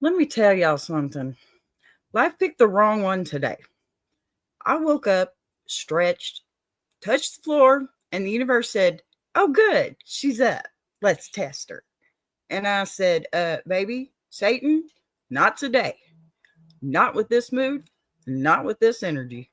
Let me tell y'all something. Life picked the wrong one today. I woke up, stretched, touched the floor, and the universe said, "Oh, good, she's up. Let's test her." And I said, baby, Satan, not today. Not with this mood, not with this energy.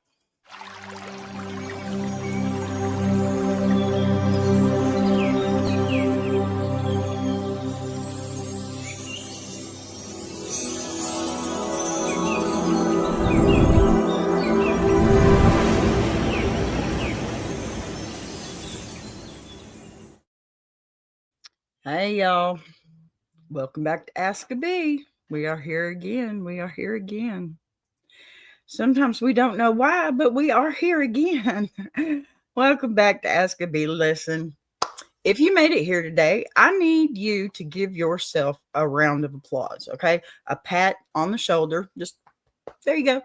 Hey, y'all. Welcome back to AskABee. We are here again. We are here again. Sometimes we don't know why, but we are here again. Welcome back to AskABee. Listen, if you made it here today, I need you to give yourself a round of applause, okay? A pat on the shoulder. Just there you go.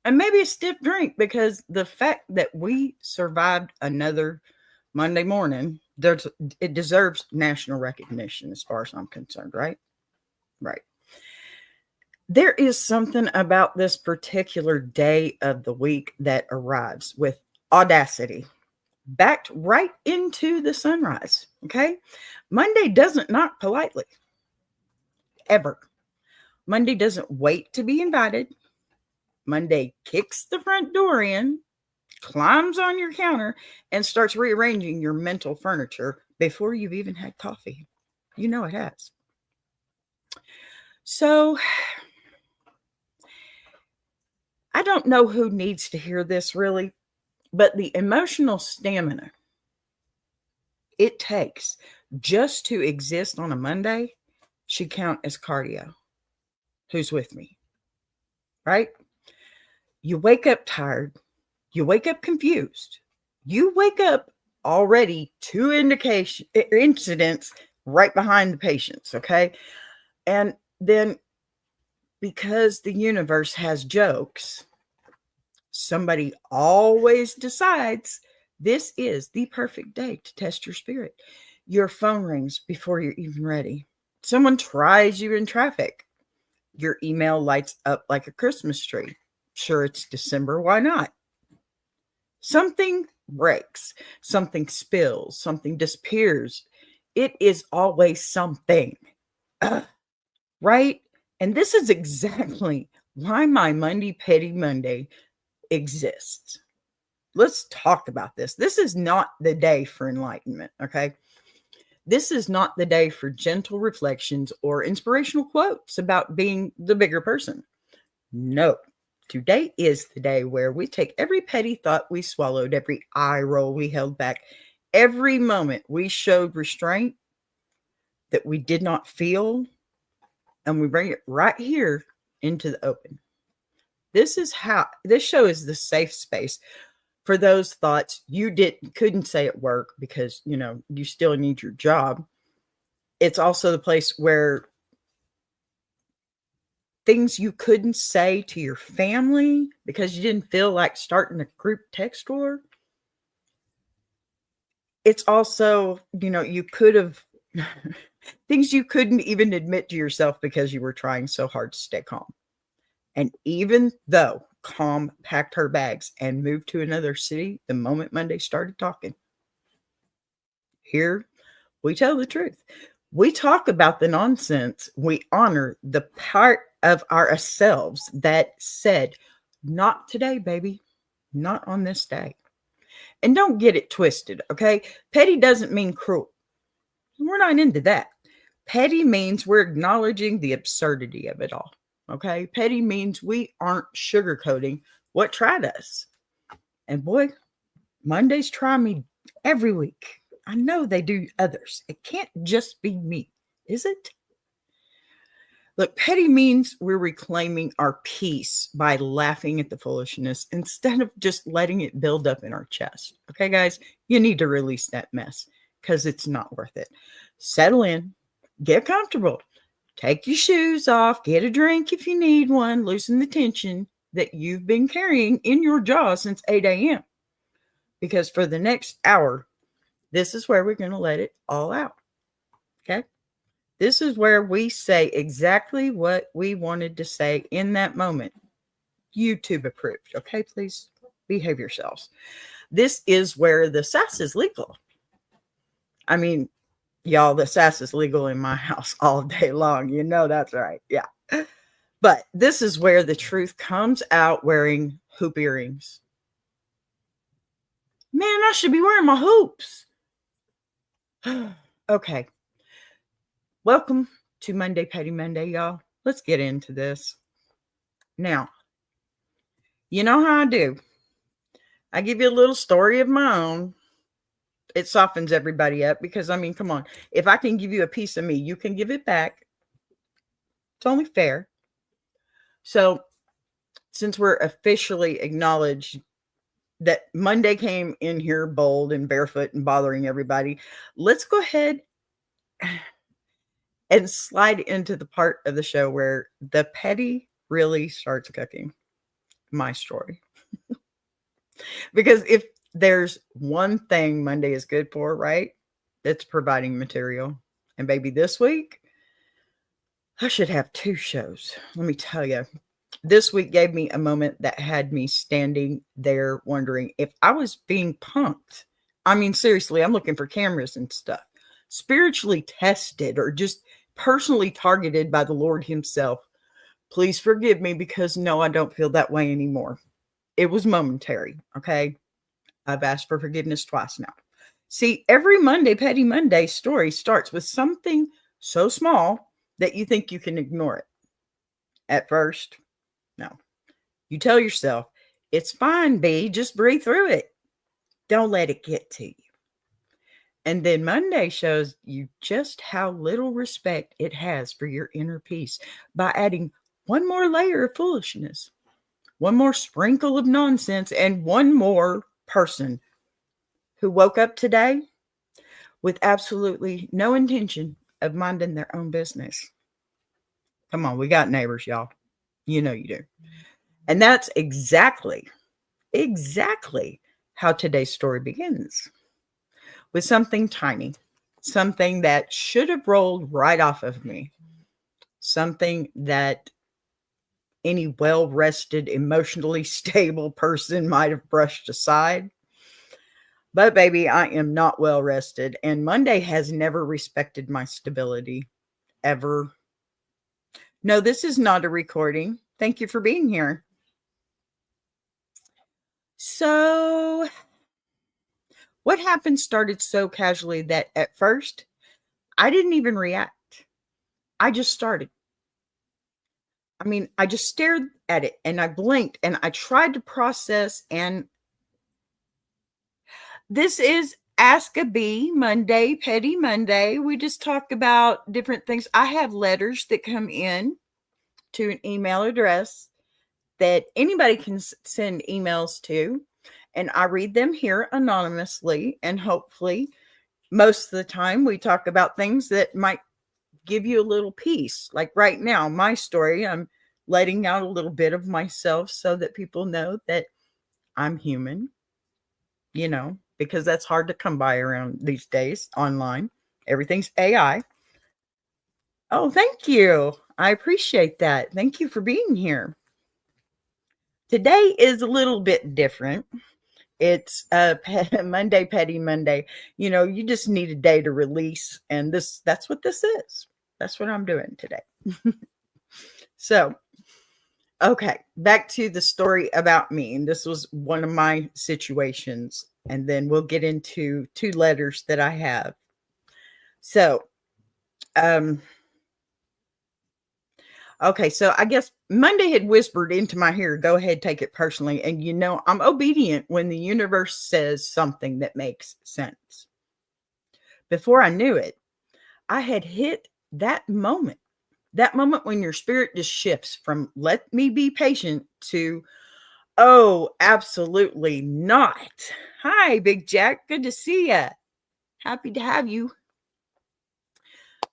And maybe a stiff drink, because the fact that we survived another Monday morning, it deserves national recognition as far as I'm concerned, right? Right. There is something about this particular day of the week that arrives with audacity, backed right into the sunrise. Okay. Monday doesn't knock politely, ever. Monday doesn't wait to be invited. Monday kicks the front door in, climbs on your counter, and starts rearranging your mental furniture before you've even had coffee. You know it has. So, I don't know who needs to hear this really, but the emotional stamina it takes just to exist on a Monday should count as cardio. Who's with me? Right? You wake up tired. You wake up confused. You wake up already two incidents right behind the patients, okay? And then because the universe has jokes, somebody always decides this is the perfect day to test your spirit. Your phone rings before you're even ready. Someone tries you in traffic. Your email lights up like a Christmas tree. Sure, it's December. Why not? Something breaks. Something spills. Something disappears. It is always something. Right? And this is exactly why my Monday Petty Monday exists. Let's talk about this. This is not the day for enlightenment, okay? This is not the day for gentle reflections or inspirational quotes about being the bigger person. No. Today is the day where we take every petty thought we swallowed, every eye roll we held back, every moment we showed restraint that we did not feel, and we bring it right here into the open. This show is the safe space for those thoughts you couldn't say at work because, you still need your job. It's also the place where things you couldn't say to your family because you didn't feel like starting a group text war. It's also, you could have things you couldn't even admit to yourself because you were trying so hard to stay calm. And even though Calm packed her bags and moved to another city the moment Monday started talking, here we tell the truth. We talk about the nonsense. We honor the part of ourselves that said, not today, baby. Not on this day. And don't get it twisted, okay? Petty doesn't mean cruel. We're not into that. Petty means we're acknowledging the absurdity of it all, okay? Petty means we aren't sugarcoating what tried us. And boy, Mondays try me every week. I know they do others. It can't just be me, is it? Look, petty means we're reclaiming our peace by laughing at the foolishness instead of just letting it build up in our chest. Okay, guys, you need to release that mess because it's not worth it. Settle in, get comfortable, take your shoes off, get a drink if you need one, loosen the tension that you've been carrying in your jaw since 8 a.m. Because for the next hour, this is where we're going to let it all out. Okay? This is where we say exactly what we wanted to say in that moment. YouTube approved. Okay, please behave yourselves. This is where the sass is legal. I mean, y'all, the sass is legal in my house all day long. You know that's right. Yeah. But this is where the truth comes out wearing hoop earrings. Man, I should be wearing my hoops. Okay. Welcome to Monday Petty Monday, y'all. Let's get into this. Now, you know how I do. I give you a little story of my own. It softens everybody up because, I mean, come on. If I can give you a piece of me, you can give it back. It's only fair. So, since we're officially acknowledged that Monday came in here bold and barefoot and bothering everybody, let's go ahead and slide into the part of the show where the petty really starts cooking. My story. Because if there's one thing Monday is good for, right? It's providing material. And baby, this week, I should have 2 shows. Let me tell you. This week gave me a moment that had me standing there wondering if I was being punked. I mean, seriously, I'm looking for cameras and stuff. Spiritually tested or just personally targeted by the Lord himself. Please forgive me because no, I don't feel that way anymore. It was momentary, okay? I've asked for forgiveness twice now. See, every Monday, Petty Monday story starts with something so small that you think you can ignore it. At first, no. You tell yourself, it's fine, B, just breathe through it. Don't let it get to you. And then Monday shows you just how little respect it has for your inner peace by adding one more layer of foolishness, one more sprinkle of nonsense, and one more person who woke up today with absolutely no intention of minding their own business. Come on, we got neighbors, y'all. You know you do. And that's exactly how today's story begins. With something tiny, something that should have rolled right off of me, something that any well-rested, emotionally stable person might have brushed aside. But baby, I am not well rested, and Monday has never respected my stability, ever. No, this is not a recording. Thank you for being here. So, what happened started so casually that at first, I didn't even react. I just started. I mean, I just stared at it and I blinked and I tried to process. And this is AskABee Monday, Petty Monday. We just talk about different things. I have letters that come in to an email address that anybody can send emails to. And I read them here anonymously. And hopefully, most of the time, we talk about things that might give you a little peace. Like right now, my story, I'm letting out a little bit of myself so that people know that I'm human, you know, because that's hard to come by around these days online. Everything's AI. Oh, thank you. I appreciate that. Thank you for being here. Today is a little bit different. It's Monday, Petty Monday. You know, you just need a day to release. And that's what this is. That's what I'm doing today. So, okay, back to the story about me. And this was one of my situations. And then we'll get into 2 letters that I have. So, okay, so I guess Monday had whispered into my ear, go ahead, take it personally. And you know, I'm obedient when the universe says something that makes sense. Before I knew it, I had hit that moment when your spirit just shifts from let me be patient to, oh, absolutely not. Hi, Big Jack. Good to see you. Happy to have you.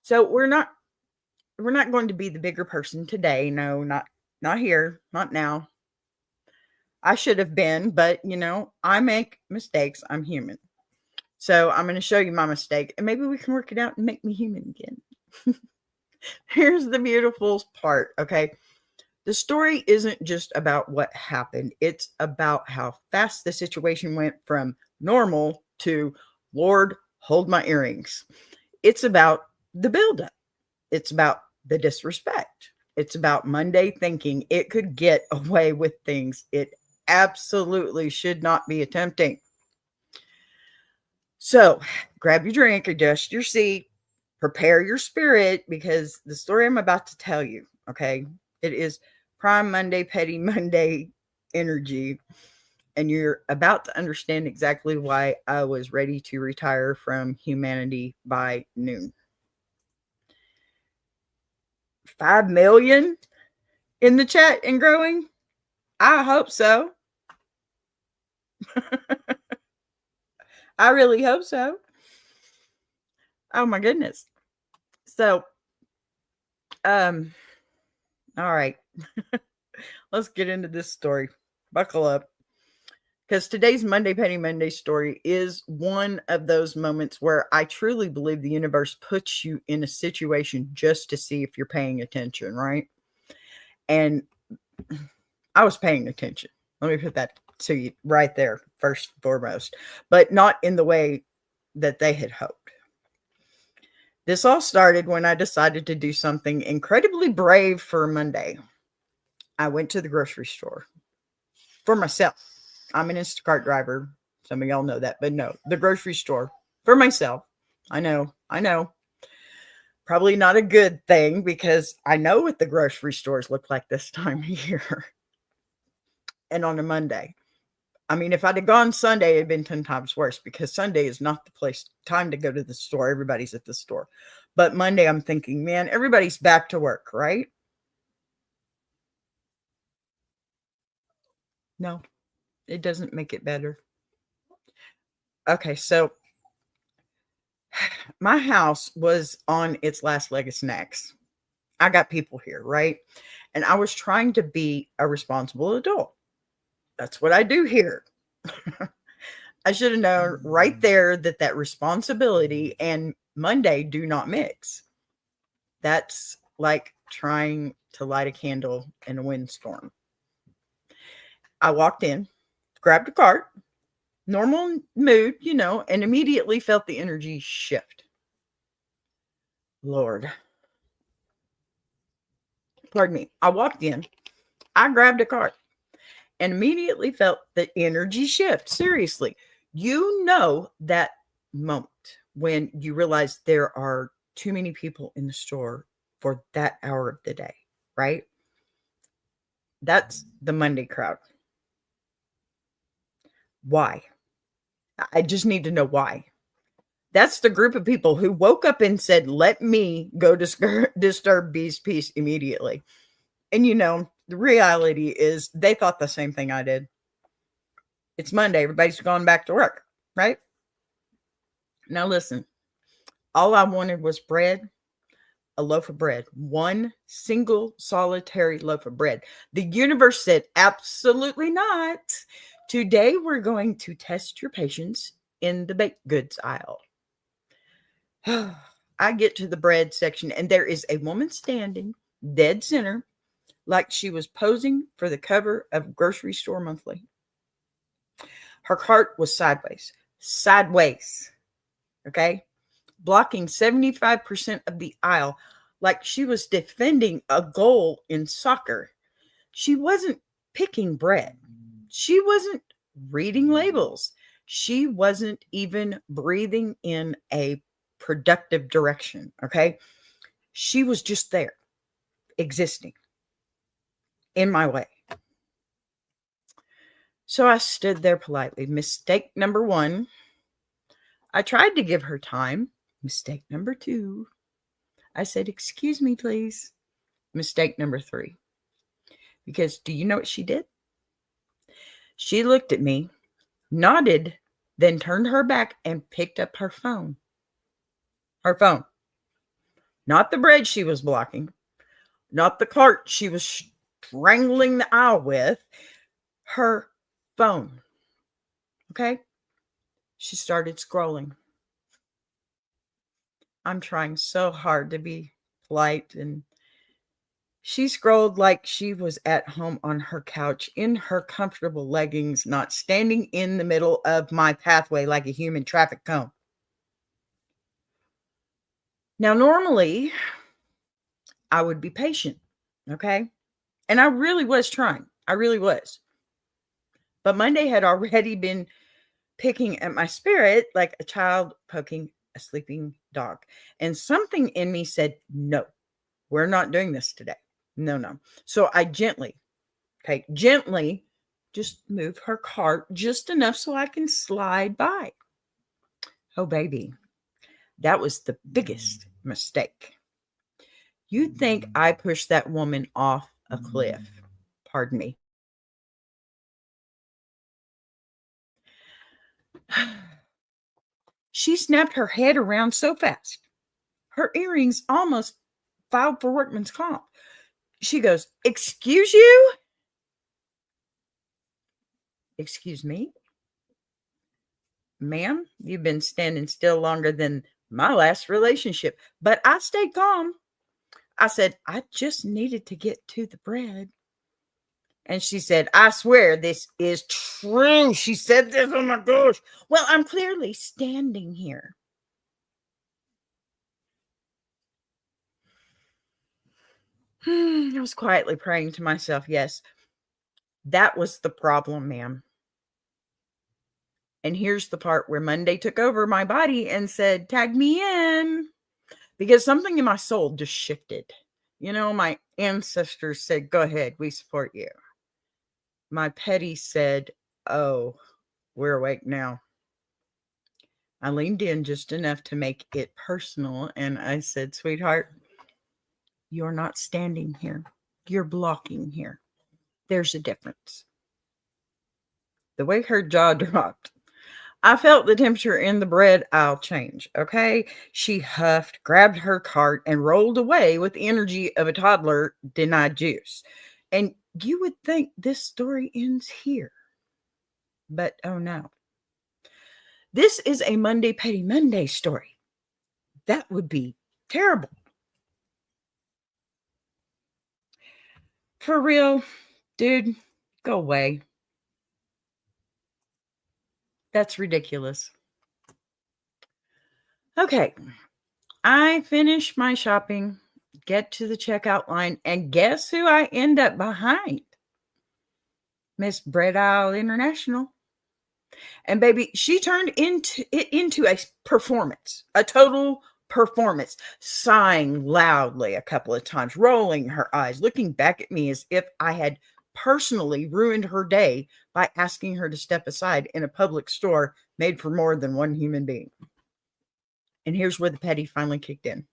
So we're not going to be the bigger person today. No, not here, not now. I should have been, but you know, I make mistakes. I'm human. So I'm going to show you my mistake and maybe we can work it out and make me human again. Here's the beautiful part, okay? The story isn't just about what happened, it's about how fast the situation went from normal to Lord, hold my earrings. It's about the buildup, it's about the disrespect, it's about Monday thinking it could get away with things it absolutely should not be attempting. So grab your drink, adjust your seat, prepare your spirit because the story I'm about to tell you, okay, it is Prime Monday, Petty Monday energy. And you're about to understand exactly why I was ready to retire from humanity by noon. 5 million in the chat and growing? I hope so. I really hope so. Oh my goodness. So, um, all right. Let's get into this story. Buckle up. Because today's Monday Petty Monday story is one of those moments where I truly believe the universe puts you in a situation just to see if you're paying attention, right? And I was paying attention. Let me put that to you right there, first and foremost, but not in the way that they had hoped. This all started when I decided to do something incredibly brave for Monday. I went to the grocery store for myself. I'm an Instacart driver. Some of y'all know that, but no, the grocery store for myself. I know. Probably not a good thing because I know what the grocery stores look like this time of year and on a Monday. I mean, if I'd have gone Sunday, it'd been 10 times worse because Sunday is not the time to go to the store. Everybody's at the store. But Monday, I'm thinking, man, everybody's back to work, right? No, it doesn't make it better. Okay, so my house was on its last leg of snacks. I got people here, right? And I was trying to be a responsible adult. That's what I do here. I should have known right there that responsibility and Monday do not mix. That's like trying to light a candle in a windstorm. I walked in, grabbed a cart, normal mood, and immediately felt the energy shift. Lord. Pardon me. I walked in, I grabbed a cart, and immediately felt the energy shift. Seriously, that moment when you realize there are too many people in the store for that hour of the day, right? That's the Monday crowd. Why? I just need to know why. That's the group of people who woke up and said, let me go disturb Bee's peace immediately. And the reality is they thought the same thing I did. It's Monday. Everybody's gone back to work, right? Now listen, all I wanted was bread, a loaf of bread, one single solitary loaf of bread. The universe said, absolutely not. Today we're going to test your patience in the baked goods aisle. I get to the bread section and there is a woman standing dead center like she was posing for the cover of Grocery Store Monthly. Her cart was sideways, okay, blocking 75% of the aisle like she was defending a goal in soccer. She wasn't picking bread. She wasn't reading labels. She wasn't even breathing in a productive direction, okay? She was just there, existing in my way. So I stood there politely. Mistake number one, I tried to give her time. Mistake number two, I said, excuse me, please. Mistake number three, because do you know what she did? She looked at me, nodded, then turned her back and picked up her phone. Her phone. Not the bread she was blocking, not the cart she was strangling the aisle with, her phone. Okay? She started scrolling. I'm trying so hard to be polite, and she scrolled like she was at home on her couch in her comfortable leggings, not standing in the middle of my pathway like a human traffic cone. Now, normally, I would be patient, okay? And I really was trying. I really was. But Monday had already been picking at my spirit like a child poking a sleeping dog. And something in me said, no, we're not doing this today. No, no. So I gently just move her cart just enough so I can slide by. Oh, baby, that was the biggest mistake. You'd think I pushed that woman off a cliff. Pardon me. She snapped her head around so fast, her earrings almost filed for workman's comp. She goes, "Excuse you?" "Excuse me? Ma'am, you've been standing still longer than my last relationship." But I stayed calm. I said, "I just needed to get to the bread." And she said, "I swear this is true." She said this. Oh my gosh. Well, I'm clearly standing here. I was quietly praying to myself, yes, that was the problem, ma'am. And here's the part where Monday took over my body and said, "Tag me in." Because something in my soul just shifted. You know, my ancestors said, "Go ahead, we support you." My petty said, "Oh, we're awake now." I leaned in just enough to make it personal and I said, "Sweetheart, you're not standing here. You're blocking here. There's a difference." The way her jaw dropped, I felt the temperature in the bread aisle change. Okay. She huffed, grabbed her cart, and rolled away with the energy of a toddler denied juice. And you would think this story ends here. But oh no. This is a Monday Petty Monday story. That would be terrible. For real, dude, go away. That's ridiculous. Okay. I finish my shopping, get to the checkout line, and guess who I end up behind? Miss Bread Isle International. And baby, she turned into a performance, a total performance, sighing loudly a couple of times, rolling her eyes, looking back at me as if I had personally ruined her day by asking her to step aside in a public store made for more than one human being. And here's where the petty finally kicked in.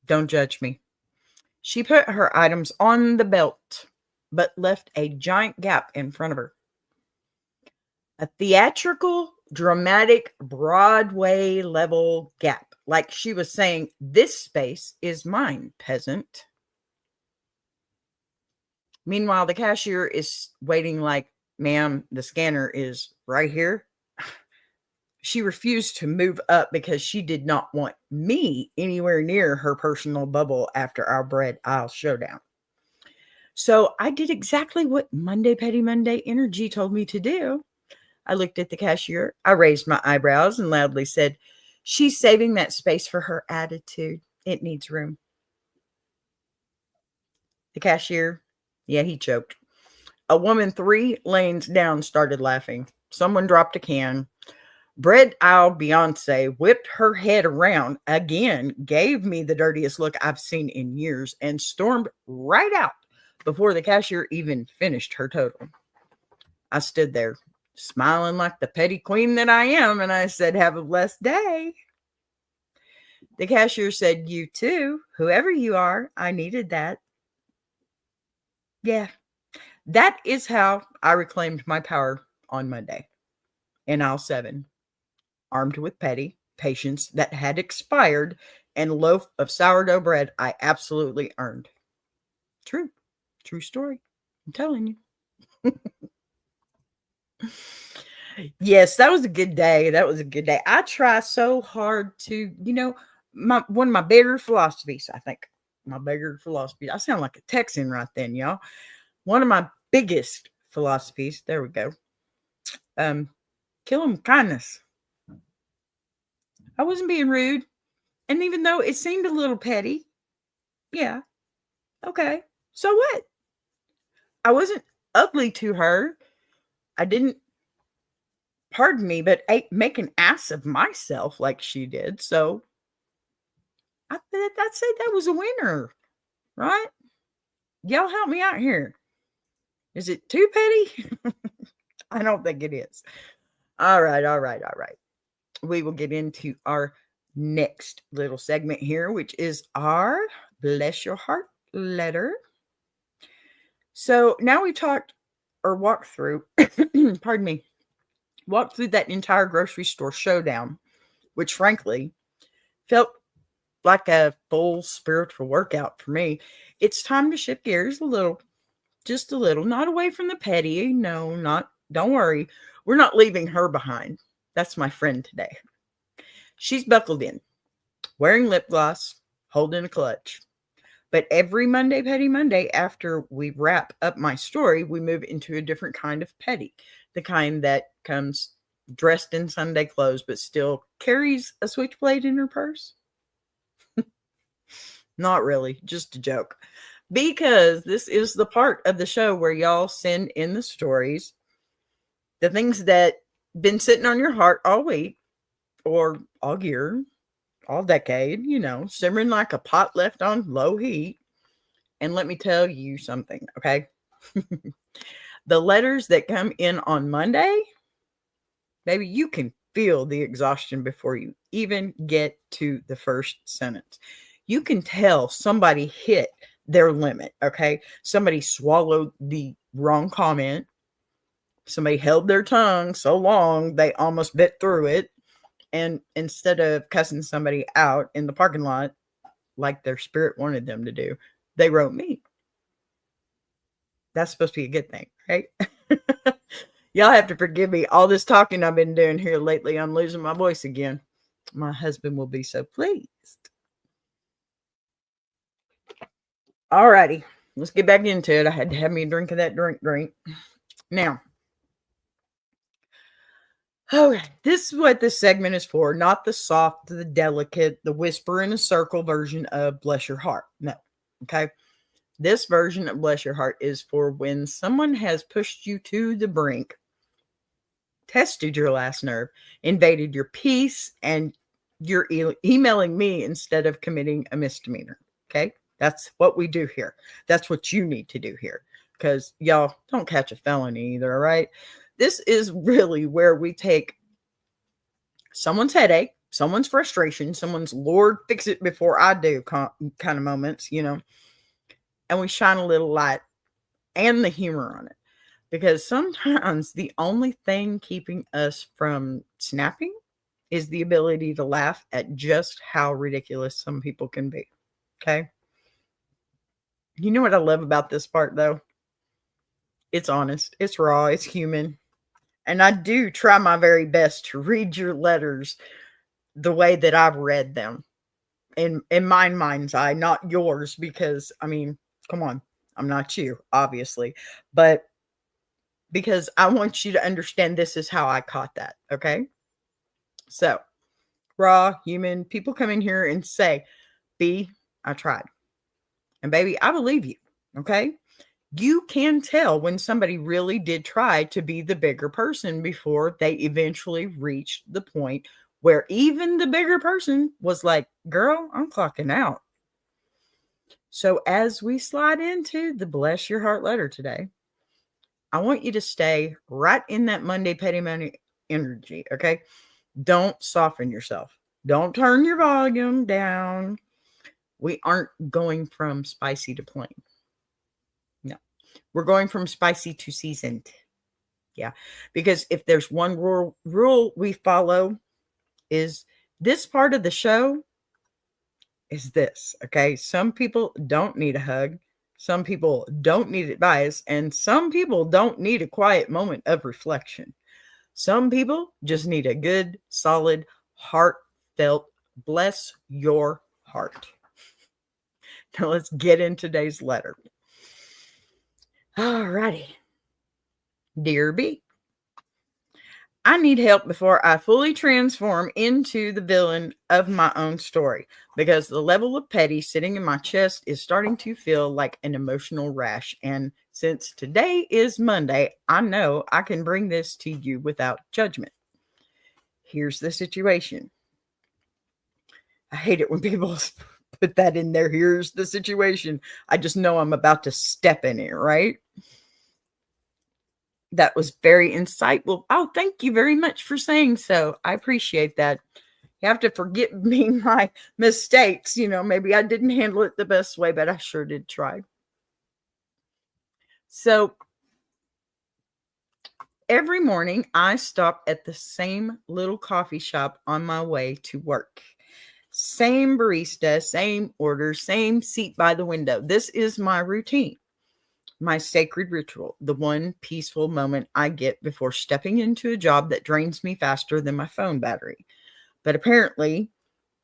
Don't judge me. She put her items on the belt, but left a giant gap in front of her. A theatrical, dramatic, Broadway level gap. Like she was saying, "This space is mine, peasant." Meanwhile, the cashier is waiting like, "Ma'am, the scanner is right here." She refused to move up because she did not want me anywhere near her personal bubble after our bread aisle showdown. So I did exactly what Monday Petty Monday energy told me to do. I looked at the cashier. I raised my eyebrows and loudly said, "She's saving that space for her attitude. It needs room." The cashier, yeah, he choked. A woman 3 lanes down started laughing. Someone dropped a can. Bread aisle Beyonce whipped her head around again, gave me the dirtiest look I've seen in years, and stormed right out before the cashier even finished her total. I stood there, smiling like the petty queen that I am, and I said, "Have a blessed day." The cashier said, "You too, whoever you are. I needed that." Yeah, that is how I reclaimed my power on Monday in aisle 7, armed with petty patience that had expired and a loaf of sourdough bread I absolutely earned. True. True story. I'm telling you. Yes, that was a good day. That was a good day. I try so hard to, my one of my bigger philosophies, I think. My bigger philosophy. I sound like a Texan right then, y'all. One of my biggest philosophies, there we go. Um, kill them with kindness. I wasn't being rude. And even though it seemed a little petty, yeah, okay. So what? I wasn't ugly to her. I didn't, pardon me, but make an ass of myself like she did. So I'd say that was a winner, right? Y'all help me out here. Is it too petty? I don't think it is. All right, all right, all right. We will get into our next little segment here, which is our Bless Your Heart letter. So now we talked or walked through, pardon me, walked through that entire grocery store showdown, which frankly felt like a full spiritual workout for me. It's time to shift gears a little, just a little, not away from the petty. No, not, don't worry. We're not leaving her behind. That's my friend today. She's buckled in, wearing lip gloss, holding a clutch. But every Monday, Petty Monday, after we wrap up my story, we move into a different kind of petty, the kind that comes dressed in Sunday clothes, but still carries a switchblade in her purse. Not really, just a joke. Because this is the part of the show where y'all send in the stories, the things that been sitting on your heart all week or all year, all decade, simmering like a pot left on low heat. And let me tell you something, okay? The letters that come in on Monday, baby, you can feel the exhaustion before you even get to the first sentence. You can tell somebody hit their limit, okay? Somebody swallowed the wrong comment. Somebody held their tongue so long they almost bit through it. And instead of cussing somebody out in the parking lot like their spirit wanted them to do, they wrote me. That's supposed to be a good thing, right? Y'all have to forgive me. All this talking I've been doing here lately, I'm losing my voice again. My husband will be so pleased. All righty, let's get back into it. I had to have me a drink of that drink. Now, okay, this is what this segment is for, not the soft, the delicate, the whisper in a circle version of Bless Your Heart. No, okay? This version of Bless Your Heart is for when someone has pushed you to the brink, tested your last nerve, invaded your peace, and you're emailing me instead of committing a misdemeanor. Okay? That's what we do here. That's what you need to do here. Because y'all don't catch a felony either, all right? This is really where we take someone's headache, someone's frustration, someone's Lord, fix it before I do kind of moments, and we shine a little light and the humor on it. Because sometimes the only thing keeping us from snapping is the ability to laugh at just how ridiculous some people can be. Okay? You know what I love about this part, though? It's honest, it's raw, it's human. And I do try my very best to read your letters the way that I've read them in my mind's eye, not yours, because, I mean, come on, I'm not you, obviously. But because I want you to understand this is how I caught that, okay? So, raw, human, people come in here and say, B, I tried. And baby, I believe you, okay? You can tell when somebody really did try to be the bigger person before they eventually reached the point where even the bigger person was like, girl, I'm clocking out. So as we slide into the Bless Your Heart letter today, I want you to stay right in that Monday Petty Money energy, okay? Don't soften yourself. Don't turn your volume down. We aren't going from spicy to plain. No. We're going from spicy to seasoned. Yeah. Because if there's one rule we follow is this part of the show is this, okay? Some people don't need a hug. Some people don't need advice. And some people don't need a quiet moment of reflection. Some people just need a good, solid, heartfelt bless your heart. Now let's get in today's letter. All righty. Dear B, I need help before I fully transform into the villain of my own story, because the level of petty sitting in my chest is starting to feel like an emotional rash. And since today is Monday, I know I can bring this to you without judgment. Here's the situation. I hate it when people put that in there. Here's the situation. I just know I'm about to step in it, right? That was very insightful. Oh, thank you very much for saying so. I appreciate that. You have to forgive me my mistakes. Maybe I didn't handle it the best way, but I sure did try. So every morning I stop at the same little coffee shop on my way to work. Same barista, same order, same seat by the window. This is my routine. My sacred ritual, the one peaceful moment I get before stepping into a job that drains me faster than my phone battery. But apparently,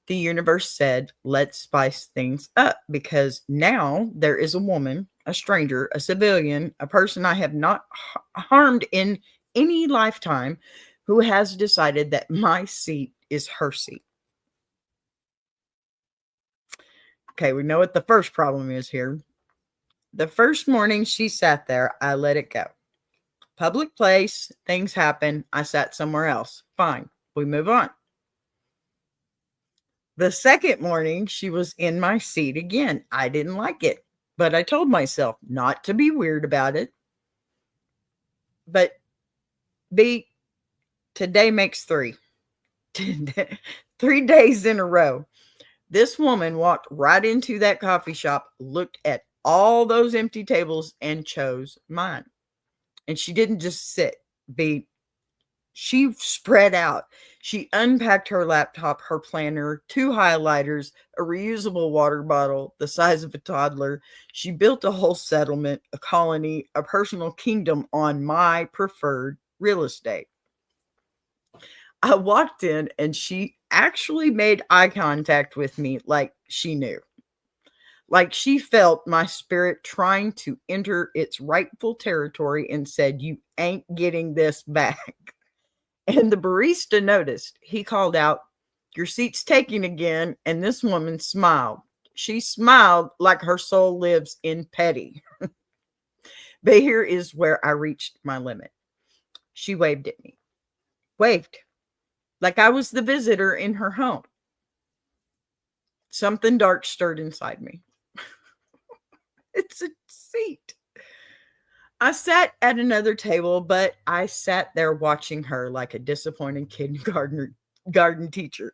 the universe said, let's spice things up, because now there is a woman, a stranger, a civilian, a person I have not harmed in any lifetime, who has decided that my seat is her seat. Okay, we know what the first problem is here. The first morning she sat there, I let it go. Public place, things happen. I sat somewhere else. Fine, we move on. The second morning, she was in my seat again. I didn't like it, but I told myself not to be weird about it. But B, today makes 3. 3 days in a row. This woman walked right into that coffee shop, looked at all those empty tables, and chose mine. And she didn't just sit. She spread out. She unpacked her laptop, her planner, 2 highlighters, a reusable water bottle the size of a toddler. She built a whole settlement, a colony, a personal kingdom on my preferred real estate. I walked in and she actually made eye contact with me like she knew. Like she felt my spirit trying to enter its rightful territory and said, "You ain't getting this back." And the barista noticed. He called out, "Your seat's taking again." And this woman smiled. She smiled like her soul lives in petty. But here is where I reached my limit. She waved at me. Waved. Like I was the visitor in her home. Something dark stirred inside me. It's a seat. I sat at another table, but I sat there watching her like a disappointed garden teacher.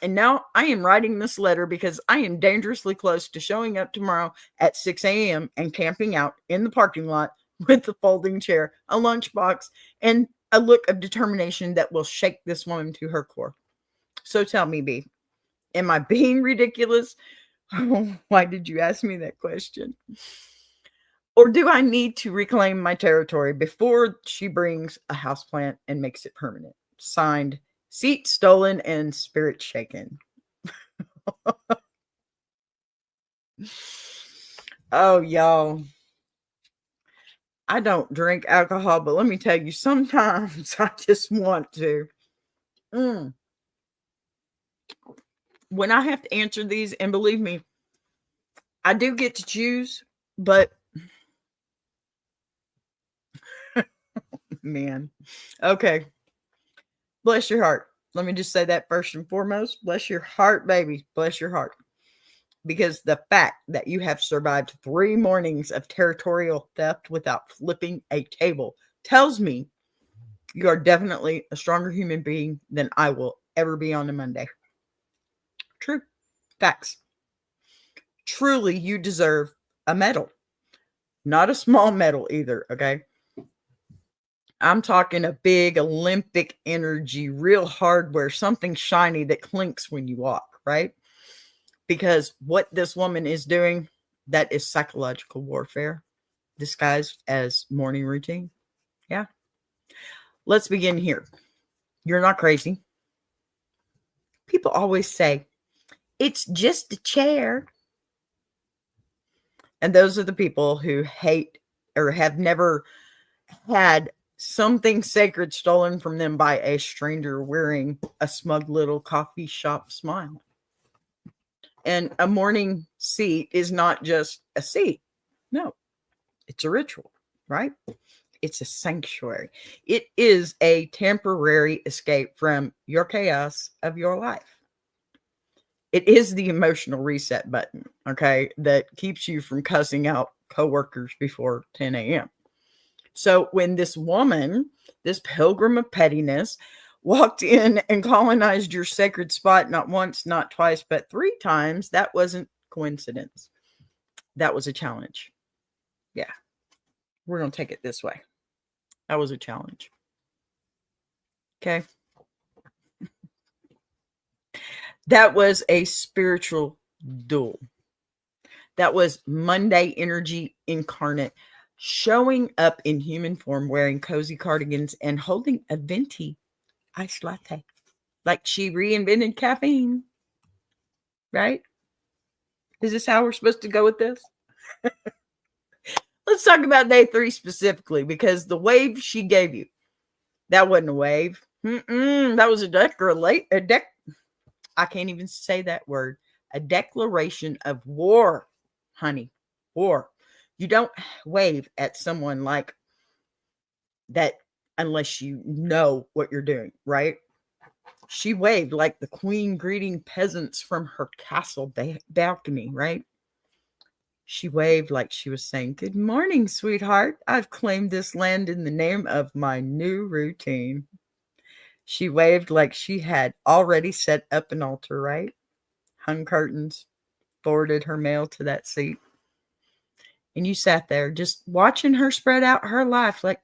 And now I am writing this letter because I am dangerously close to showing up tomorrow at 6 a.m. and camping out in the parking lot with a folding chair, a lunchbox, and a look of determination that will shake this woman to her core. So tell me, B, am I being ridiculous? Why did you ask me that question? Or do I need to reclaim my territory before she brings a houseplant and makes it permanent? Signed, seat stolen and spirit shaken. Oh, y'all. I don't drink alcohol, but let me tell you, sometimes I just want to. When I have to answer these, and believe me, I do get to choose, but man. Okay. Bless your heart. Let me just say that first and foremost. Bless your heart, baby. Bless your heart. Because the fact that you have survived 3 mornings of territorial theft without flipping a table tells me you are definitely a stronger human being than I will ever be on a Monday. True. Facts. Truly, you deserve a medal. Not a small medal either, okay? I'm talking a big Olympic energy, real hardware, something shiny that clinks when you walk, right? Because what this woman is doing, that is psychological warfare disguised as morning routine. Yeah. Let's begin here. You're not crazy. People always say, it's just a chair. And those are the people who hate or have never had something sacred stolen from them by a stranger wearing a smug little coffee shop smile. And a morning seat is not just a seat. No, it's a ritual, right? It's a sanctuary. It is a temporary escape from your chaos of your life. It is the emotional reset button, okay, that keeps you from cussing out coworkers before 10 a.m. So when this woman, this pilgrim of pettiness, walked in and colonized your sacred spot, not once, not twice, but 3 times, that wasn't coincidence. That was a challenge. Yeah, we're going to take it this way. That was a challenge. Okay. That was a spiritual duel. That was Monday energy incarnate, showing up in human form, wearing cozy cardigans and holding a venti iced latte. Like she reinvented caffeine. Right? Is this how we're supposed to go with this? Let's talk about day 3 specifically, because the wave she gave you, that wasn't a wave. That was I can't even say that word. A declaration of war, honey. War. You don't wave at someone like that unless you know what you're doing, right? She waved like the queen greeting peasants from her castle balcony, right? She waved like she was saying, "Good morning, sweetheart. I've claimed this land in the name of my new routine." She waved like she had already set up an altar, right? Hung curtains, forwarded her mail to that seat. And you sat there just watching her spread out her life like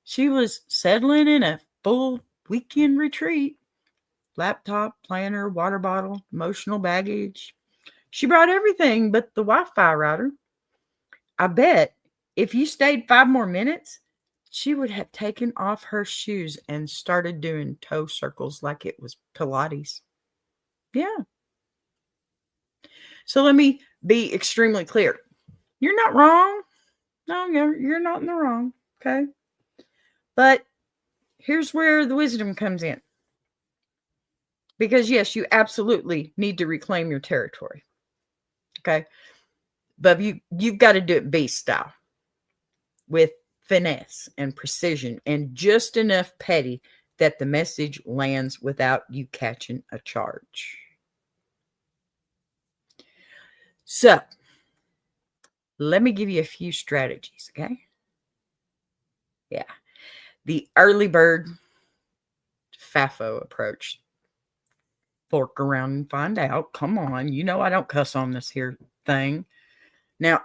she was settling in a full weekend retreat. Laptop, planner, water bottle, emotional baggage. She brought everything but the Wi-Fi router. I bet if you stayed 5 more minutes, she would have taken off her shoes and started doing toe circles like it was Pilates. Yeah. So let me be extremely clear. You're not wrong. No, you're not in the wrong. Okay. But here's where the wisdom comes in. Because yes, you absolutely need to reclaim your territory. Okay. But you've got to do it beast style with finesse and precision and just enough petty that the message lands without you catching a charge. So let me give you a few strategies, okay? Yeah. The early bird FAFO approach. Fork around and find out. Come on. You know I don't cuss on this here thing. Now,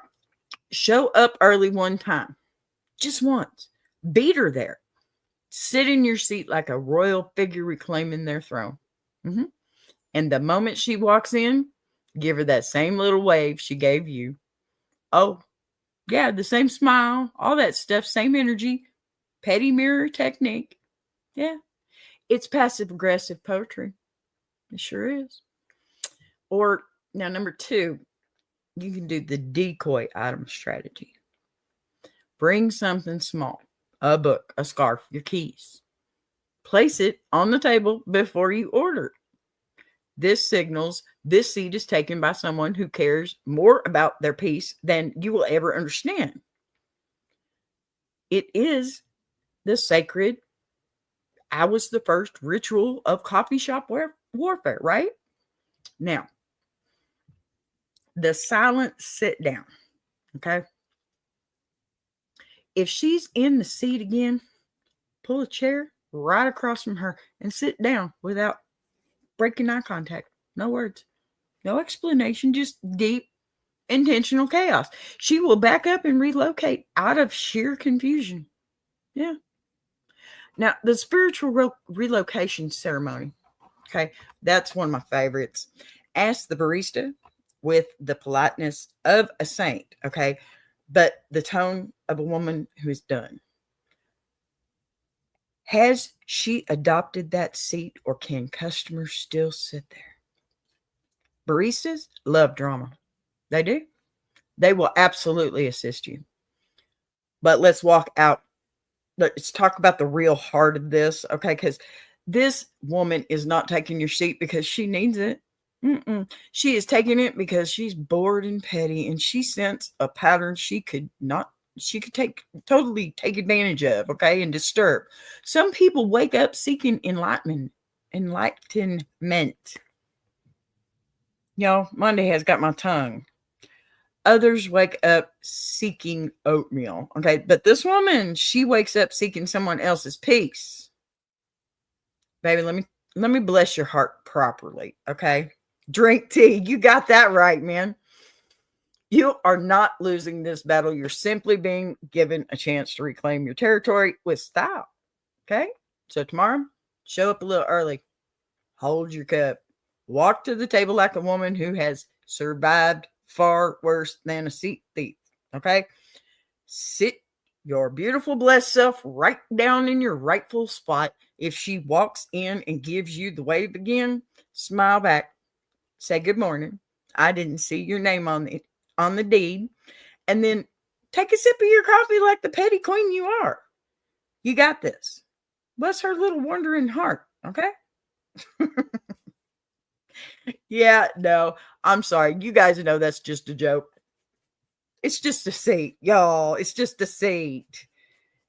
show up early one time. Just once. Beat her there. Sit in your seat like a royal figure reclaiming their throne. And the moment she walks in, give her that same little wave she gave you. Oh, yeah, the same smile, all that stuff, same energy, petty mirror technique. Yeah, it's passive aggressive poetry. It sure is. Or now, number 2, you can do the decoy item strategy. Bring something small, a book, a scarf, your keys. Place it on the table before you order. This signals this seat is taken by someone who cares more about their peace than you will ever understand. It is the sacred, I was the first ritual of coffee shop warfare, right? Now, the silent sit down, okay? If she's in the seat again, pull a chair right across from her and sit down without breaking eye contact. No words, no explanation, just deep, intentional chaos. She will back up and relocate out of sheer confusion. Yeah. Now, the spiritual relocation ceremony, okay, that's one of my favorites. Ask the barista with the politeness of a saint, okay, but the tone of a woman who is done. Has she adopted that seat, or can customers still sit there? Baristas love drama. They do. They will absolutely assist you. But let's walk out. Let's talk about the real heart of this, okay? Because this woman is not taking your seat because she needs it. Mm-mm. She is taking it because she's bored and petty, and she senses a pattern she could totally take advantage of, okay, and disturb. Some people wake up seeking enlightenment. Y'all, Monday has got my tongue. Others wake up seeking oatmeal, okay? But this woman, she wakes up seeking someone else's peace. Baby, let me bless your heart properly, okay? Drink tea. You got that right, man. You are not losing this battle. You're simply being given a chance to reclaim your territory with style, okay? So tomorrow, show up a little early. Hold your cup. Walk to the table like a woman who has survived far worse than a seat thief, okay? Sit your beautiful blessed self right down in your rightful spot. If she walks in and gives you the wave again, smile back. Say good morning. I didn't see your name on the deed. And then take a sip of your coffee like the petty queen you are. You got this. Bless her little wandering heart, okay? Yeah, no, I'm sorry. You guys know that's just a joke. It's just a seat, y'all. It's just a seat.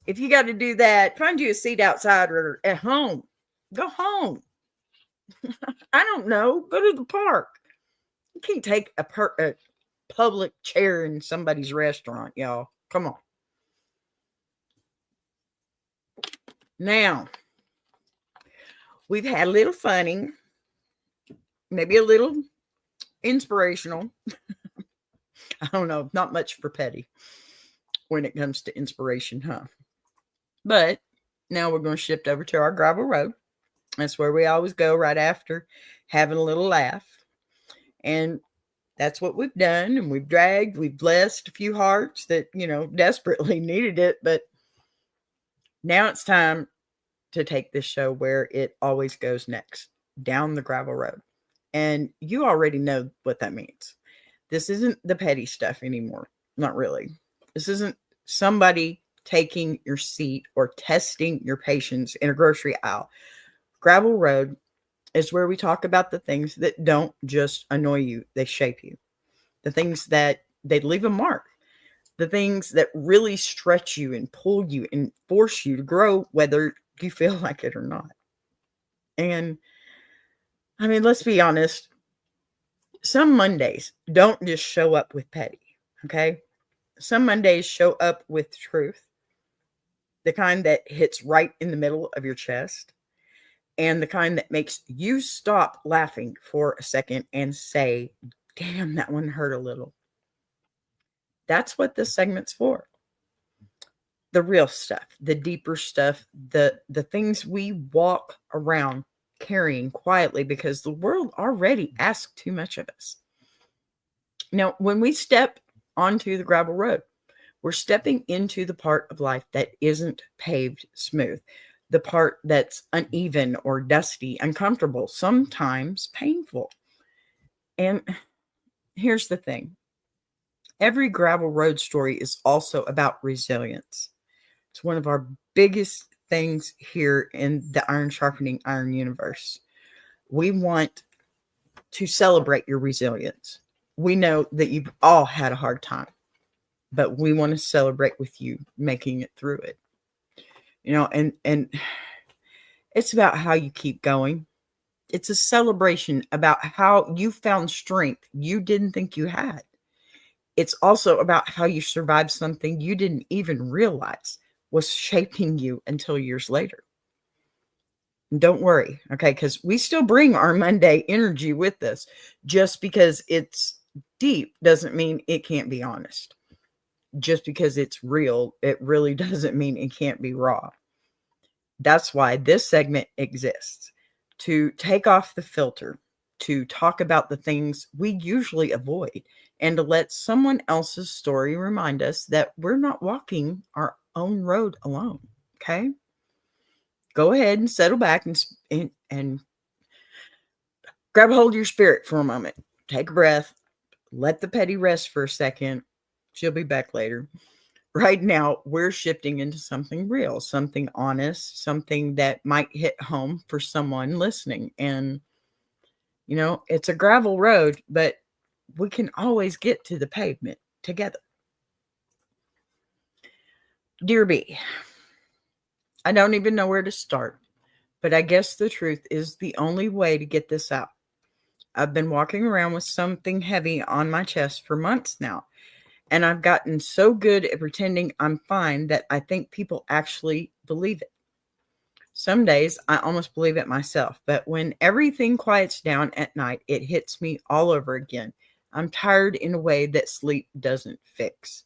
If you got to do that, find you a seat outside or at home. Go home. I don't know. Go to the park. You can't take a public chair in somebody's restaurant, y'all. Come on. Now, we've had a little funny, maybe a little inspirational. I don't know, not much for petty when it comes to inspiration, huh? But now we're going to shift over to our gravel road. That's where we always go right after having a little laugh. And that's what we've done. And we've blessed a few hearts that, desperately needed it. But now it's time to take this show where it always goes next, down the gravel road. And you already know what that means. This isn't the petty stuff anymore. Not really. This isn't somebody taking your seat or testing your patience in a grocery aisle. Gravel road is where we talk about the things that don't just annoy you. They shape you. The things that they leave a mark. The things that really stretch you and pull you and force you to grow, whether you feel like it or not. And I mean, let's be honest. Some Mondays don't just show up with petty, okay? Some Mondays show up with truth, the kind that hits right in the middle of your chest, and the kind that makes you stop laughing for a second and say, damn, that one hurt a little. That's what this segment's for. The real stuff, the deeper stuff, the things we walk around carrying quietly because the world already asks too much of us. Now, when we step onto the gravel road, we're stepping into the part of life that isn't paved smooth, the part that's uneven or dusty, uncomfortable, sometimes painful. And here's the thing. Every gravel road story is also about resilience. It's one of our biggest things here in the Iron Sharpening Iron universe. We want to celebrate your resilience. We know that you've all had a hard time, but we want to celebrate with you making it through it. And it's about how you keep going. It's a celebration about how you found strength you didn't think you had. It's also about how you survived something you didn't even realize was shaping you until years later. Don't worry, okay? Because we still bring our Monday energy with us. Just because it's deep doesn't mean it can't be honest. Just because it's real, it really doesn't mean it can't be raw. That's why this segment exists. To take off the filter, to talk about the things we usually avoid, and to let someone else's story remind us that we're not walking our own road alone, okay? go ahead and settle back and grab a hold of your spirit for a moment. Take a breath. Let the petty rest for a second. She'll be back later. Right now, we're shifting into something real, something honest, something that might hit home for someone listening. And, it's a gravel road, but we can always get to the pavement together. Dear B, I don't even know where to start, but I guess the truth is the only way to get this out. I've been walking around with something heavy on my chest for months now. And I've gotten so good at pretending I'm fine that I think people actually believe it. Some days I almost believe it myself, but when everything quiets down at night, it hits me all over again. I'm tired in a way that sleep doesn't fix.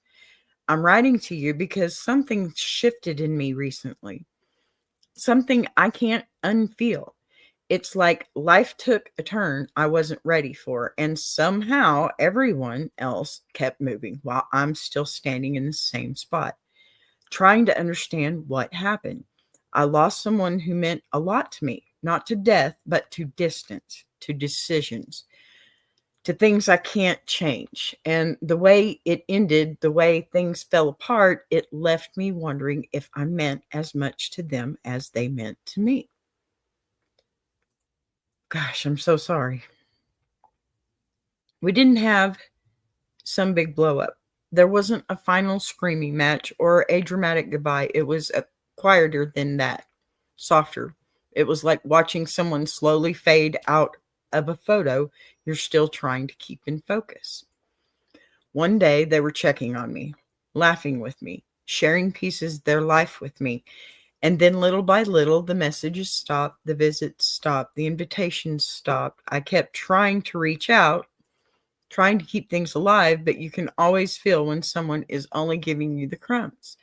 I'm writing to you because something shifted in me recently, something I can't unfeel. It's like life took a turn I wasn't ready for, and somehow everyone else kept moving while I'm still standing in the same spot, trying to understand what happened. I lost someone who meant a lot to me, not to death, but to distance, to decisions, to things I can't change. And the way it ended, the way things fell apart, it left me wondering if I meant as much to them as they meant to me. Gosh, I'm so sorry. We didn't have some big blow up. There wasn't a final screaming match or a dramatic goodbye. It was quieter than that, softer. It was like watching someone slowly fade out of a photo you're still trying to keep in focus. One day they were checking on me, laughing with me, sharing pieces of their life with me. And then little by little, the messages stopped, the visits stopped, the invitations stopped. I kept trying to reach out, trying to keep things alive, but you can always feel when someone is only giving you the crumbs.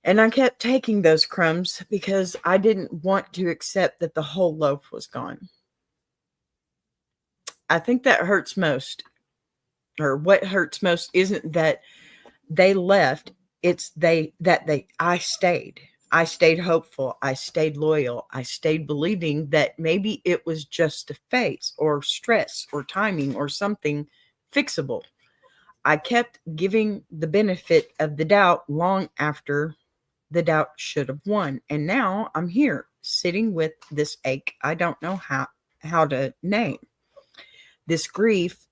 And I kept taking those crumbs because I didn't want to accept that the whole loaf was gone. I think that hurts most, or what hurts most isn't that they left, it's I stayed. I stayed hopeful. I stayed loyal. I stayed believing that maybe it was just a phase or stress or timing or something fixable. I kept giving the benefit of the doubt long after the doubt should have won. And now I'm here sitting with this ache I don't know how to name. This grief,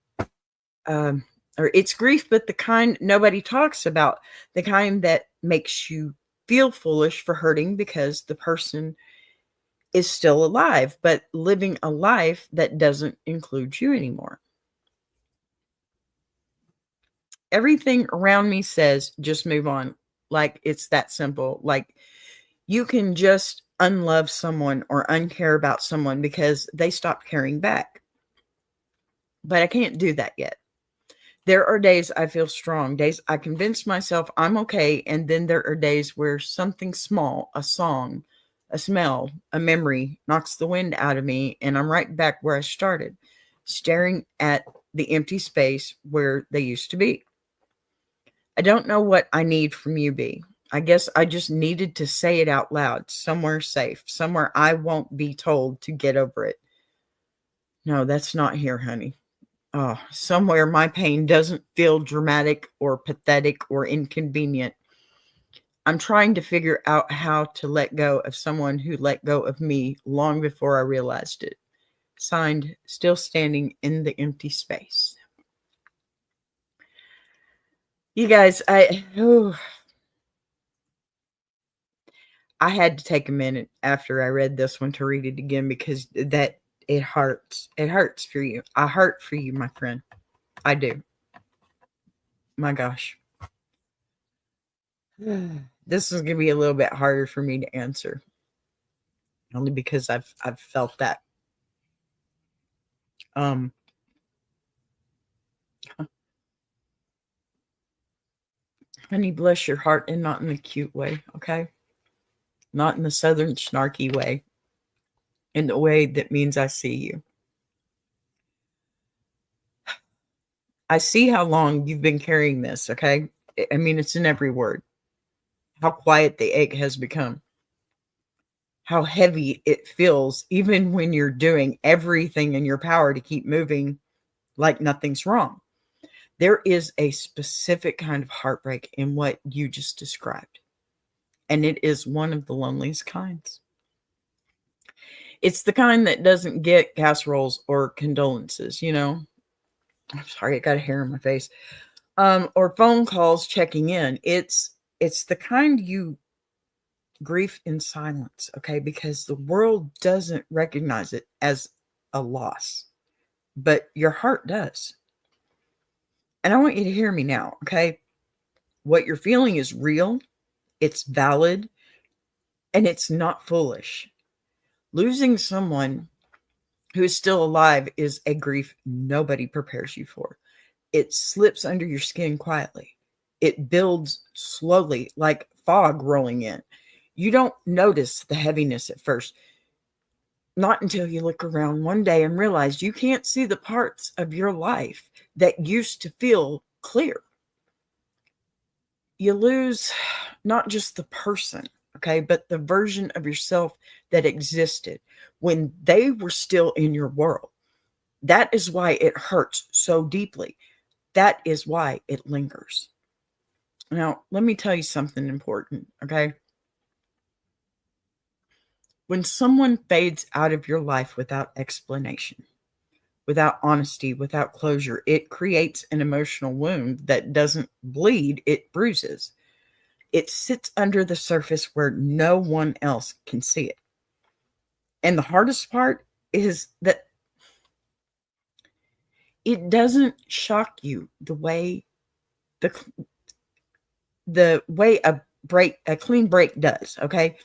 or it's grief, but the kind nobody talks about, the kind that makes you feel foolish for hurting because the person is still alive, but living a life that doesn't include you anymore. Everything around me says, just move on. Like it's that simple. Like you can just unlove someone or uncare about someone because they stopped caring back. But I can't do that yet. There are days I feel strong, days I convince myself I'm okay, and then there are days where something small, a song, a smell, a memory knocks the wind out of me, and I'm right back where I started, staring at the empty space where they used to be. I don't know what I need from you, B. I guess I just needed to say it out loud, somewhere safe, somewhere I won't be told to get over it. No, that's not here, honey. Oh, somewhere my pain doesn't feel dramatic or pathetic or inconvenient. I'm trying to figure out how to let go of someone who let go of me long before I realized it. Signed, still standing in the empty space. You guys, I had to take a minute after I read this one to read it again because it hurts. It hurts for you. I hurt for you, my friend. I do. My gosh. This is going to be a little bit harder for me to answer. Only because I've felt that. Honey, bless your heart, and not in a cute way, okay? Not in the southern snarky way. In the way that means I see you. I see how long you've been carrying this, okay? I mean, it's in every word. How quiet the ache has become. how heavy it feels, even when you're doing everything in your power to keep moving like nothing's wrong. There is a specific kind of heartbreak in what you just described, and it is one of the loneliest kinds. It's the kind that doesn't get casseroles or condolences, you know? I'm sorry, I got a hair in my face. Or phone calls checking in. It's the kind you grief in silence, okay? Because the world doesn't recognize it as a loss, but your heart does. And I want you to hear me now, okay? What you're feeling is real, it's valid, and it's not foolish. Losing someone who is still alive is a grief nobody prepares you for. It slips under your skin quietly. It builds slowly, like fog rolling in. You don't notice the heaviness at first, not until you look around one day and realize you can't see the parts of your life that used to feel clear. You lose not just the person, okay, but the version of yourself that existed when they were still in your world. That is why it hurts so deeply. That is why it lingers. Now, let me tell you something important, okay? When someone fades out of your life without explanation, without honesty, without closure, it creates an emotional wound that doesn't bleed, it bruises. It sits under the surface where no one else can see it. And the hardest part is that it doesn't shock you the way a clean break does, okay?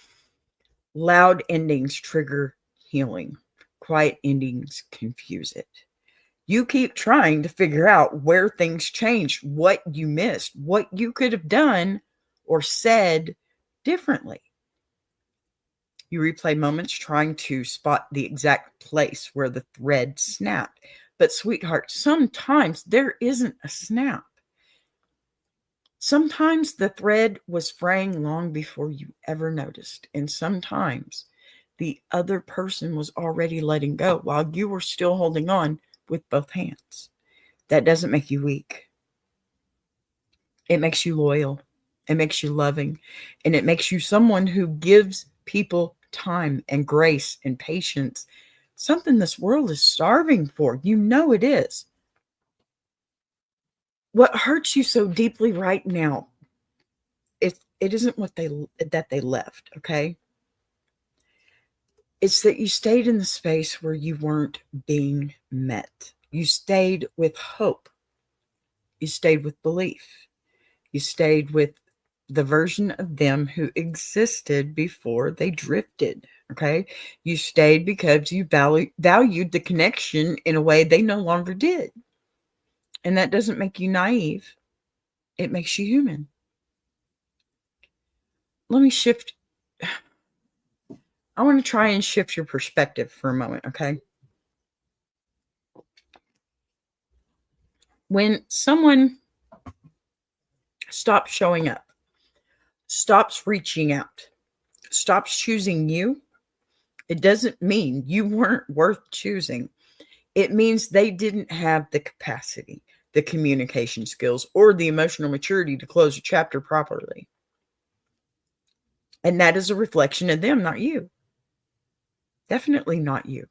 Loud endings trigger healing. Quiet endings confuse it. You keep trying to figure out where things changed, what you missed, what you could have done or said differently. You replay moments trying to spot the exact place where the thread snapped. But, sweetheart, sometimes there isn't a snap. Sometimes the thread was fraying long before you ever noticed. And sometimes the other person was already letting go while you were still holding on with both hands. That doesn't make you weak. It makes you loyal. It makes you loving. And it makes you someone who gives people time and grace and patience. Something this world is starving for. You know it is. What hurts you so deeply right now, it isn't that they left, okay? It's that you stayed in the space where you weren't being met. You stayed with hope. You stayed with belief. You stayed with the version of them who existed before they drifted, okay? You stayed because you valued the connection in a way they no longer did. And that doesn't make you naive. It makes you human. Let me shift. I want to try and shift your perspective for a moment, okay? When someone stops showing up, stops reaching out, stops choosing you, it doesn't mean you weren't worth choosing. It means they didn't have the capacity, the communication skills, or the emotional maturity to close a chapter properly. And that is a reflection of them, not you. Definitely not you.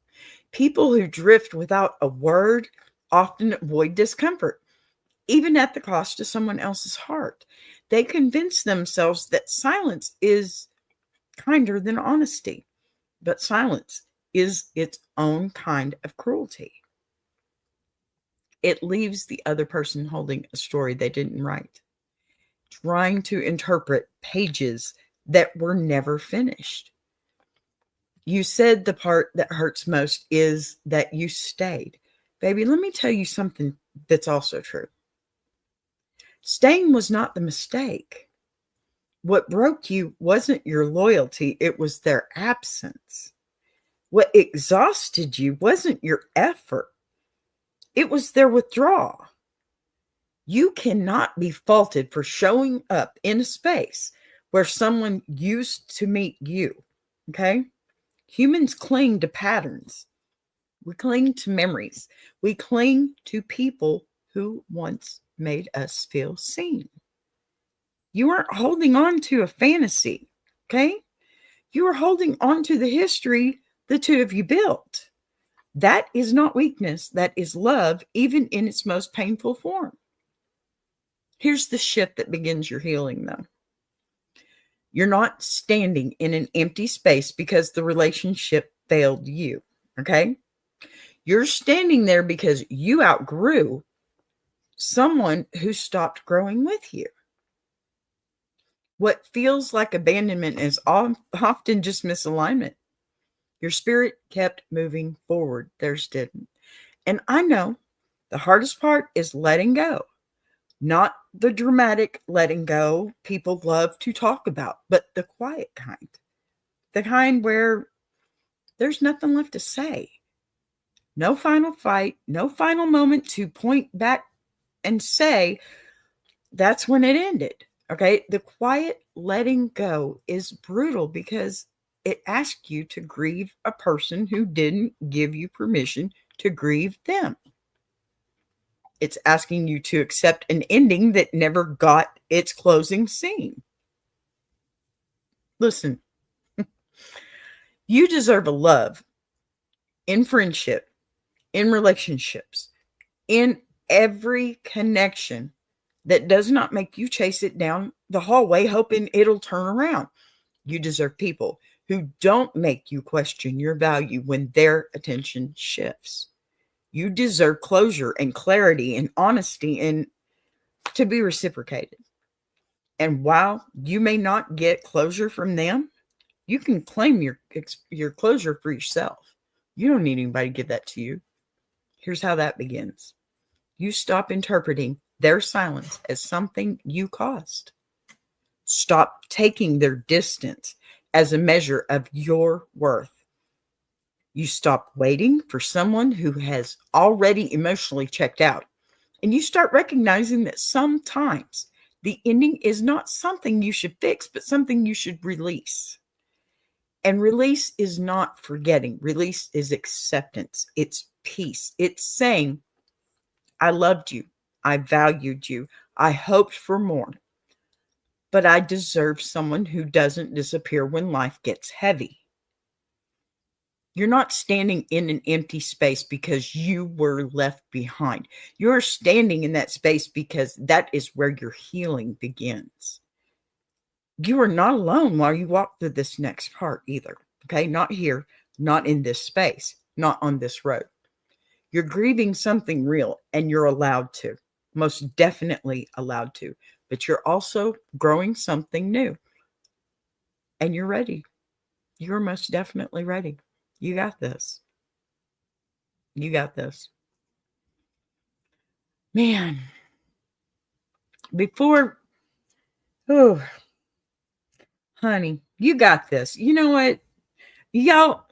People who drift without a word often avoid discomfort, even at the cost of someone else's heart. They convince themselves that silence is kinder than honesty, but silence is its own kind of cruelty. It leaves the other person holding a story they didn't write, trying to interpret pages that were never finished. You said the part that hurts most is that you stayed. Baby, let me tell you something that's also true. Staying was not the mistake. What broke you wasn't your loyalty, it was their absence. What exhausted you wasn't your effort, it was their withdrawal. You cannot be faulted for showing up in a space where someone used to meet you, okay? Humans cling to patterns. We cling to memories. We cling to people who once made us feel seen. You aren't holding on to a fantasy, okay? You are holding on to the history the two of you built. That is not weakness. That is love, even in its most painful form. Here's the shift that begins your healing, though. You're not standing in an empty space because the relationship failed you, okay? You're standing there because you outgrew someone who stopped growing with you. What feels like abandonment is often just misalignment. Your spirit kept moving forward, theirs didn't. And I know the hardest part is letting go. Not the dramatic letting go people love to talk about, but the quiet kind. The kind where there's nothing left to say. No final fight, no final moment to point back and say, that's when it ended. Okay. The quiet letting go is brutal because it asks you to grieve a person who didn't give you permission to grieve them. It's asking you to accept an ending that never got its closing scene. Listen, you deserve a love in friendship, in relationships, in every connection that does not make you chase it down the hallway hoping it'll turn around. You deserve people who don't make you question your value when their attention shifts. You deserve closure and clarity and honesty and to be reciprocated. And while you may not get closure from them, you can claim your closure for yourself. You don't need anybody to give that to you. Here's how that begins. You stop interpreting their silence as something you caused. Stop taking their distance as a measure of your worth. You stop waiting for someone who has already emotionally checked out. And you start recognizing that sometimes the ending is not something you should fix, but something you should release. And release is not forgetting. Release is acceptance. It's peace. It's saying, I loved you. I valued you. I hoped for more. But I deserve someone who doesn't disappear when life gets heavy. You're not standing in an empty space because you were left behind. You're standing in that space because that is where your healing begins. You are not alone while you walk through this next part either. Okay, not here, not in this space, not on this road. You're grieving something real and you're allowed to, most definitely allowed to, but you're also growing something new and you're ready. You're most definitely ready. You got this. You got this. Man, before, oh, honey, you got this. You know what? Y'all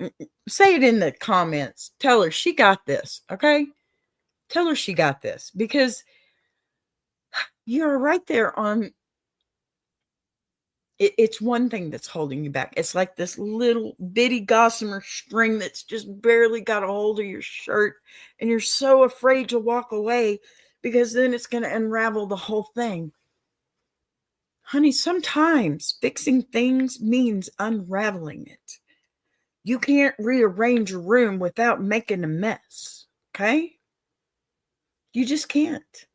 say it in the comments. Tell her she got this. Okay. Tell her she got this because you're right there on it. It's one thing that's holding you back. It's like this little bitty gossamer string that's just barely got a hold of your shirt. And you're so afraid to walk away because then it's going to unravel the whole thing. Honey, sometimes fixing things means unraveling it. You can't rearrange a room without making a mess, okay? You just can't.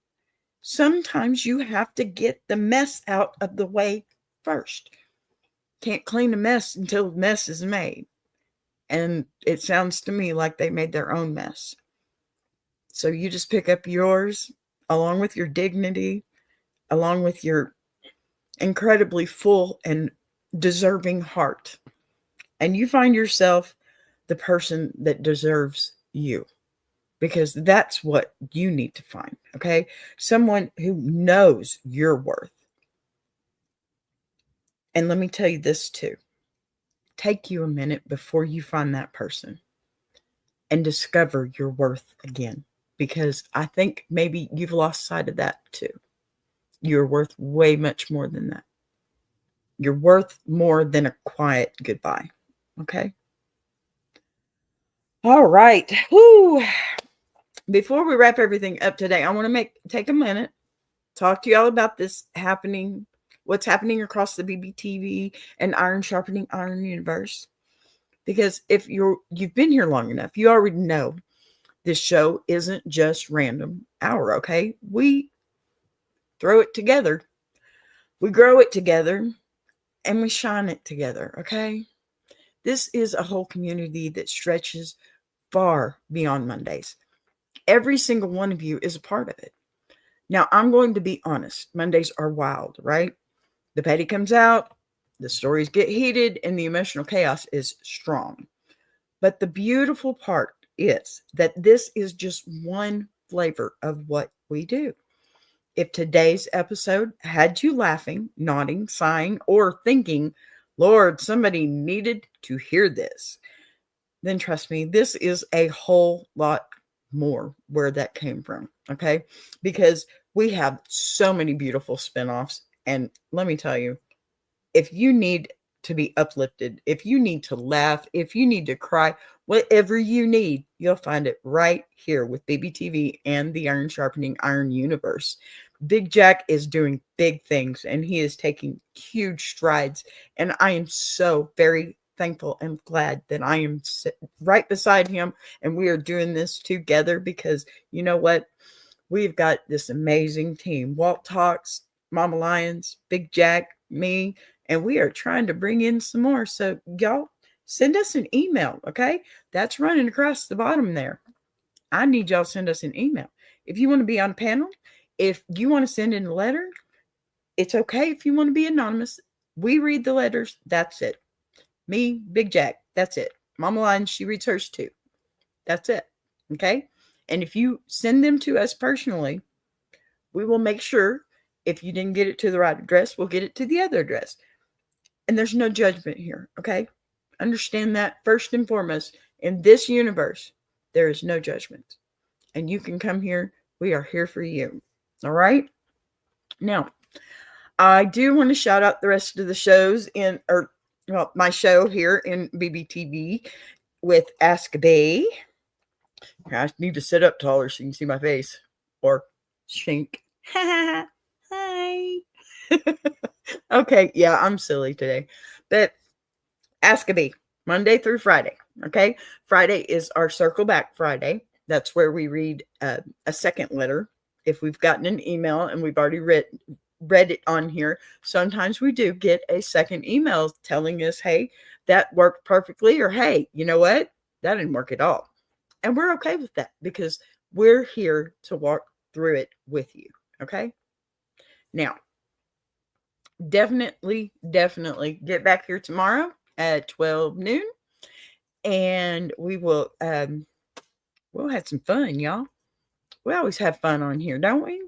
Sometimes you have to get the mess out of the way first. Can't clean a mess until the mess is made. And it sounds to me like they made their own mess. So you just pick up yours along with your dignity, along with your incredibly full and deserving heart. And you find yourself the person that deserves you. Because that's what you need to find, okay? Someone who knows your worth. And let me tell you this too. Take you a minute before you find that person and discover your worth again. Because I think maybe you've lost sight of that too. You're worth way much more than that. You're worth more than a quiet goodbye, okay? All right. Whew. Before we wrap everything up today, I want to take a minute, talk to y'all about what's happening across the BBTV and Iron Sharpening Iron universe. Because if you've been here long enough, you already know this show isn't just random hour, okay? We throw it together, we grow it together, and we shine it together, okay? This is a whole community that stretches far beyond Mondays. Every single one of you is a part of it. Now, I'm going to be honest. Mondays are wild, right? The petty comes out, the stories get heated, and the emotional chaos is strong. But the beautiful part is that this is just one flavor of what we do. If today's episode had you laughing, nodding, sighing, or thinking, Lord, somebody needed to hear this, then trust me, this is a whole lot more where that came from. Okay. Because we have so many beautiful spinoffs. And let me tell you, if you need to be uplifted, if you need to laugh, if you need to cry, whatever you need, you'll find it right here with BBTV and the Iron Sharpening Iron universe. Big Jack is doing big things and he is taking huge strides. And I am so very thankful and glad that I am right beside him and we are doing this together because you know what? We've got this amazing team. Walt Talks, Mama Lions, Big Jack, me, and we are trying to bring in some more. So y'all send us an email, okay? That's running across the bottom there. I need y'all to send us an email. If you want to be on a panel, if you want to send in a letter, it's okay if you want to be anonymous. We read the letters. That's it. Me, Big Jack. That's it. Mama Lions, she reads hers too. That's it. Okay? And if you send them to us personally, we will make sure if you didn't get it to the right address, we'll get it to the other address. And there's no judgment here, okay? Understand that first and foremost. In this universe, there is no judgment. And you can come here. We are here for you. All right? Now, I do want to shout out the rest of the shows my show here in BBTV with AskABee. I need to sit up taller so you can see my face. Or shink. Hi. Okay, yeah, I'm silly today. But AskABee, Monday through Friday. Okay, Friday is our Circle Back Friday. That's where we read a second letter. If we've gotten an email and we've already read it on here, sometimes we do get a second email telling us, hey, that worked perfectly, or hey, you know what? That didn't work at all. And we're okay with that because we're here to walk through it with you. Okay. Now, definitely get back here tomorrow at 12 noon and we'll have some fun, y'all. We always have fun on here, don't we?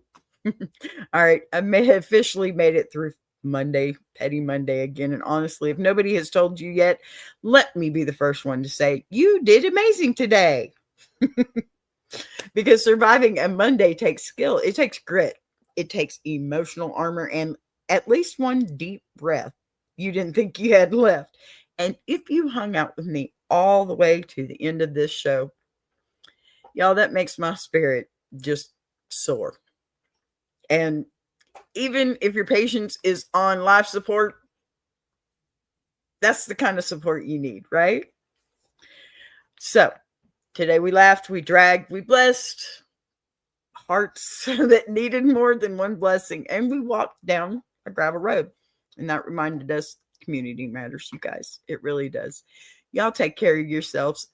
All right. I may have officially made it through Monday, Petty Monday again. And honestly, if nobody has told you yet, let me be the first one to say, you did amazing today. Because surviving a Monday takes skill. It takes grit. It takes emotional armor and at least one deep breath you didn't think you had left. And if you hung out with me all the way to the end of this show, y'all, that makes my spirit just soar. And even if your patience is on life support, that's the kind of support you need, right? So today we laughed, we dragged, we blessed hearts that needed more than one blessing, and we walked down a gravel road. And that reminded us community matters, you guys. It really does. Y'all take care of yourselves.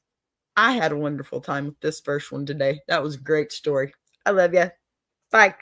I had a wonderful time with this first one today. That was a great story. I love you. Bye.